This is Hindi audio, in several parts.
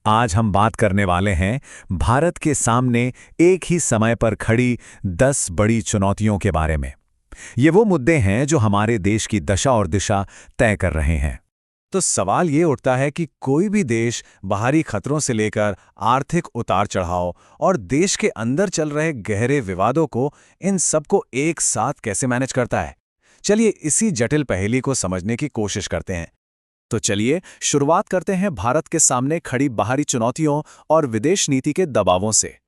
आज हम बात करने वाले हैं भारत के सामने एक ही समय पर खड़ी 10 बड़ी चुनौतियों के बारे में। ये वो मुद्दे हैं जो हमारे देश की दशा और दिशा तय कर रहे हैं। तो सवाल ये उठता है कि कोई भी देश बाहरी खतरों से लेकर आर्थिक उतार-चढ़ाव और देश के अंदर चल रहे गहरे विवादों को इन सबको एक साथ कैसे मैनेज करता है। चलिए इसी जटिल पहेली को समझने की कोशिश करते हैं। तो चलिए शुरुआत करते हैं भारत के सामने खड़ी बाहरी चुनौतियों और विदेश नीति के दबावों से।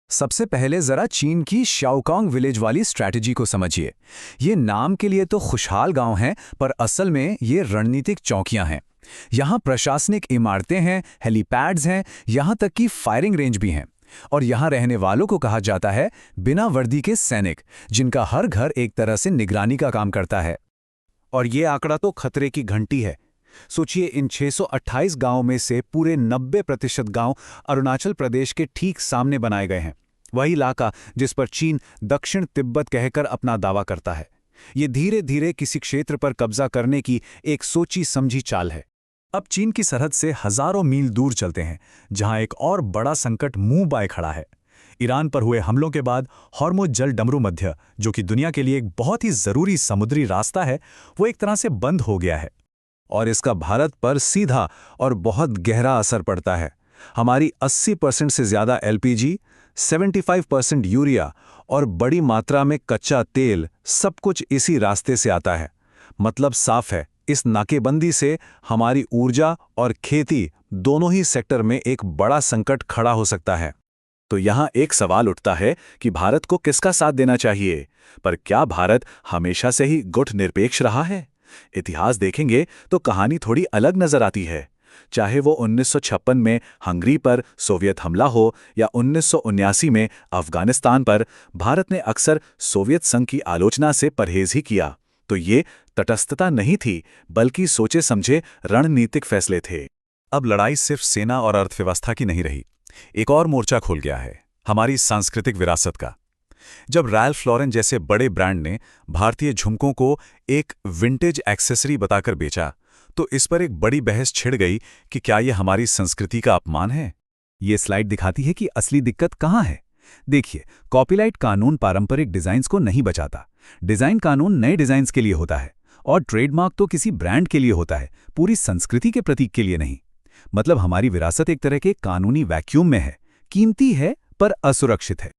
सबसे पहले जरा चीन की शाओकांग विलेज वाली स्ट्रैटेजी को समझिए। ये नाम के लिए तो खुशहाल गांव हैं, पर असल में ये रणनीतिक चौकियां हैं। यहाँ प्रशासनिक इमारतें हैं, हेलीपैड्स हैं, यहाँ तक कि फायरिंग रेंज भी हैं। और यहाँ रहने वालों को कहा जाता है बिना वर्दी के सैनिक, जिनका हर घर एक तरह से निगरानी का काम करता है। और ये आंकड़ा तो खतरे की घंटी है। सोचिए, इन 628 गांवों में से पूरे 90% गांव अरुणाचल प्रदेश के ठीक सामने बनाए गए हैं। वही इलाका जिस पर चीन दक्षिण तिब्बत कहकर अपना दावा करता है। ये धीरे धीरे किसी क्षेत्र पर कब्जा करने की एक सोची समझी चाल है। अब चीन की सरहद से हजारों मील दूर चलते हैं, जहां एक और बड़ा संकट मुंह बाए खड़ा है। ईरान पर हुए हमलों के बाद हॉर्मुज़ जल डमरू मध्य, जो कि दुनिया के लिए एक बहुत ही जरूरी समुद्री रास्ता है, वो एक तरह से बंद हो गया है। और इसका भारत पर सीधा और बहुत गहरा असर पड़ता है। हमारी 80% से ज़्यादा एलपीजी, 75% यूरिया और बड़ी मात्रा में कच्चा तेल, सब कुछ इसी रास्ते से आता है। मतलब साफ है, इस नाकेबंदी से हमारी ऊर्जा और खेती दोनों ही सेक्टर में एक बड़ा संकट खड़ा हो सकता है। तो यहाँ एक सवाल उठता है कि भारत को किसका साथ देना चाहिए। पर क्या भारत हमेशा से ही गुटनिरपेक्ष रहा है? इतिहास देखेंगे तो कहानी थोड़ी अलग नजर आती है। चाहे वो 1956 में हंगरी पर सोवियत हमला हो या 1979 में अफगानिस्तान पर, भारत ने अक्सर सोवियत संघ की आलोचना से परहेज ही किया। तो ये तटस्थता नहीं थी, बल्कि सोचे समझे रणनीतिक फैसले थे। अब लड़ाई सिर्फ सेना और अर्थव्यवस्था की नहीं रही, एक और मोर्चा खुल गया है, हमारी सांस्कृतिक विरासत का। जब रैल्फ लॉरेन जैसे बड़े ब्रांड ने भारतीय झुमकों को एक विंटेज एक्सेसरी बताकर बेचा, तो इस पर एक बड़ी बहस छिड़ गई कि क्या यह हमारी संस्कृति का अपमान है। ये स्लाइड दिखाती है कि असली दिक्कत कहाँ है। देखिए, कॉपीराइट कानून पारंपरिक डिजाइन्स को नहीं बचाता। डिजाइन कानून नए डिजाइन्स के लिए होता है, और ट्रेडमार्क तो किसी ब्रांड के लिए होता है, पूरी संस्कृति के प्रतीक के लिए नहीं। मतलब हमारी विरासत एक तरह के कानूनी वैक्यूम में है, कीमती है पर असुरक्षित है।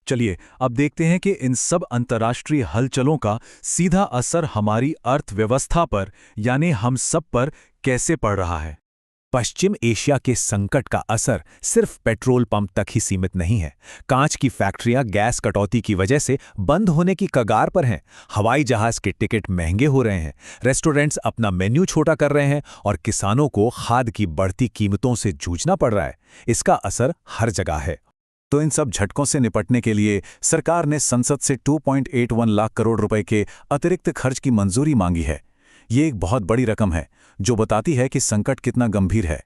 चलिए अब देखते हैं कि इन सब अंतर्राष्ट्रीय हलचलों का सीधा असर हमारी अर्थव्यवस्था पर, यानी हम सब पर कैसे पड़ रहा है। पश्चिम एशिया के संकट का असर सिर्फ पेट्रोल पंप तक ही सीमित नहीं है। कांच की फैक्ट्रियां गैस कटौती की वजह से बंद होने की कगार पर हैं। हवाई जहाज के टिकट महंगे हो रहे हैं, रेस्टोरेंट्स अपना मेन्यू छोटा कर रहे हैं, और किसानों को खाद की बढ़ती कीमतों से जूझना पड़ रहा है। इसका असर हर जगह है। तो इन सब झटकों से निपटने के लिए सरकार ने संसद से 2.81 लाख करोड़ रुपए के अतिरिक्त खर्च की मंजूरी मांगी है। ये एक बहुत बड़ी रकम है, जो बताती है कि संकट कितना गंभीर है।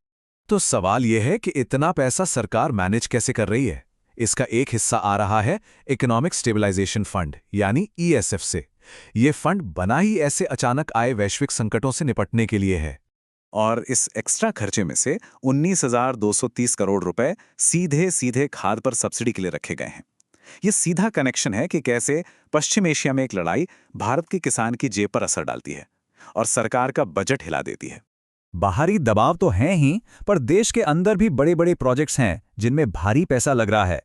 तो सवाल यह है कि इतना पैसा सरकार मैनेज कैसे कर रही है। इसका एक हिस्सा आ रहा है इकोनॉमिक स्टेबलाइजेशन फंड, यानी ईएसएफ से। ये फंड बना ही ऐसे अचानक आए वैश्विक संकटों से निपटने के लिए है। और इस एक्स्ट्रा खर्चे में से 19,230 करोड़ रुपए सीधे सीधे खाद पर सब्सिडी के लिए रखे गए हैं। ये सीधा कनेक्शन है कि कैसे पश्चिम एशिया में एक लड़ाई भारत के किसान की जेब पर असर डालती है और सरकार का बजट हिला देती है। बाहरी दबाव तो हैं ही, पर देश के अंदर भी बड़े बड़े प्रोजेक्ट्स हैं जिनमें भारी पैसा लग रहा है।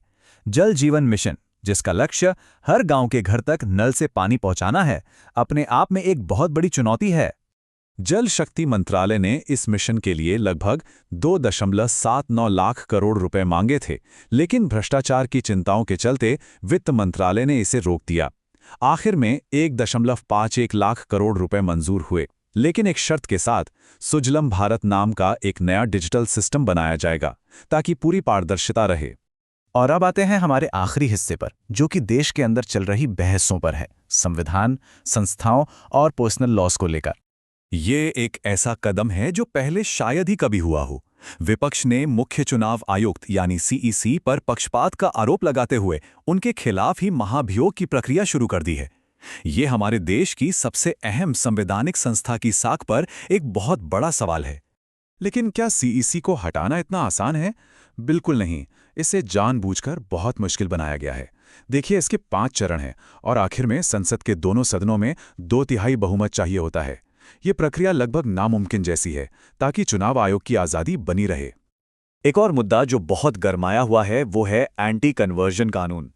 जल जीवन मिशन, जिसका लक्ष्य हर गांव के घर तक नल से पानी पहुंचाना है, अपने आप में एक बहुत बड़ी चुनौती है। जल शक्ति मंत्रालय ने इस मिशन के लिए लगभग 2.79 लाख करोड़ रुपए मांगे थे, लेकिन भ्रष्टाचार की चिंताओं के चलते वित्त मंत्रालय ने इसे रोक दिया। आखिर में 1.51 लाख करोड़ रुपए मंजूर हुए, लेकिन एक शर्त के साथ, सुजलम भारत नाम का एक नया डिजिटल सिस्टम बनाया जाएगा ताकि पूरी पारदर्शिता रहे। और अब आते हैं हमारे आखिरी हिस्से पर, जो कि देश के अंदर चल रही बहसों पर है, संविधान, संस्थाओं और पर्सनल लॉस को लेकर। ये एक ऐसा कदम है जो पहले शायद ही कभी हुआ हो। विपक्ष ने मुख्य चुनाव आयुक्त यानी सीईसी पर पक्षपात का आरोप लगाते हुए उनके खिलाफ ही महाभियोग की प्रक्रिया शुरू कर दी है। ये हमारे देश की सबसे अहम संवैधानिक संस्था की साख पर एक बहुत बड़ा सवाल है। लेकिन क्या सीईसी को हटाना इतना आसान है? बिल्कुल नहीं। इसे जानबूझकर बहुत मुश्किल बनाया गया है। देखिए, इसके 5 चरण हैं और आखिर में संसद के दोनों सदनों में 2/3 बहुमत चाहिए होता है। ये प्रक्रिया लगभग नामुमकिन जैसी है, ताकि चुनाव आयोग की आज़ादी बनी रहे। एक और मुद्दा जो बहुत गरमाया हुआ है वो है एंटी कन्वर्जन कानून।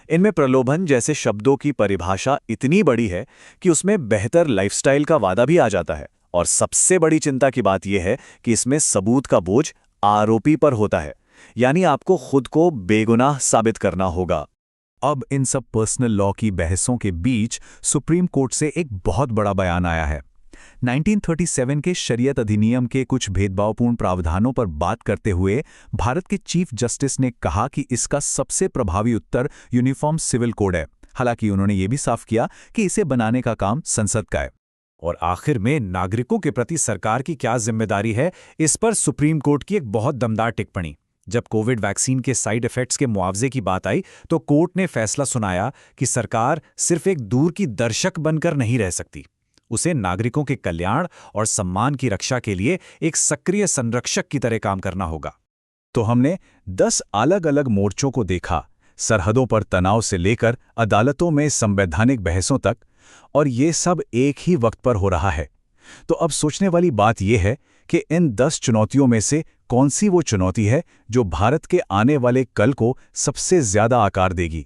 इनमें प्रलोभन जैसे शब्दों की परिभाषा इतनी बड़ी है कि उसमें बेहतर लाइफस्टाइल का वादा भी आ जाता है। और सबसे बड़ी चिंता की बात यह है कि इसमें सबूत का बोझ आरोपी पर होता है, यानी आपको खुद को बेगुनाह साबित करना होगा। अब इन सब पर्सनल लॉ की बहसों के बीच सुप्रीम कोर्ट से एक बहुत बड़ा बयान आया है। 1937 के शरीयत अधिनियम के कुछ भेदभावपूर्ण प्रावधानों पर बात करते हुए भारत के चीफ जस्टिस ने कहा कि इसका सबसे प्रभावी उत्तर यूनिफॉर्म सिविल कोड है। हालांकि उन्होंने ये भी साफ किया कि इसे बनाने का काम संसद का है। और आखिर में नागरिकों के प्रति सरकार की क्या जिम्मेदारी है, इस पर सुप्रीम कोर्ट की एक बहुत दमदार टिप्पणी। जब कोविड वैक्सीन के साइड इफेक्ट्स के मुआवजे की बात आई तो कोर्ट ने फैसला सुनाया कि सरकार सिर्फ एक दूर की दर्शक बनकर नहीं रह सकती। उसे नागरिकों के कल्याण और सम्मान की रक्षा के लिए एक सक्रिय संरक्षक की तरह काम करना होगा। तो हमने 10 अलग अलग मोर्चों को देखा, सरहदों पर तनाव से लेकर अदालतों में संवैधानिक बहसों तक, और ये सब एक ही वक्त पर हो रहा है। तो अब सोचने वाली बात यह है कि इन 10 चुनौतियों में से कौन सी वो चुनौती है जो भारत के आने वाले कल को सबसे ज्यादा आकार देगी।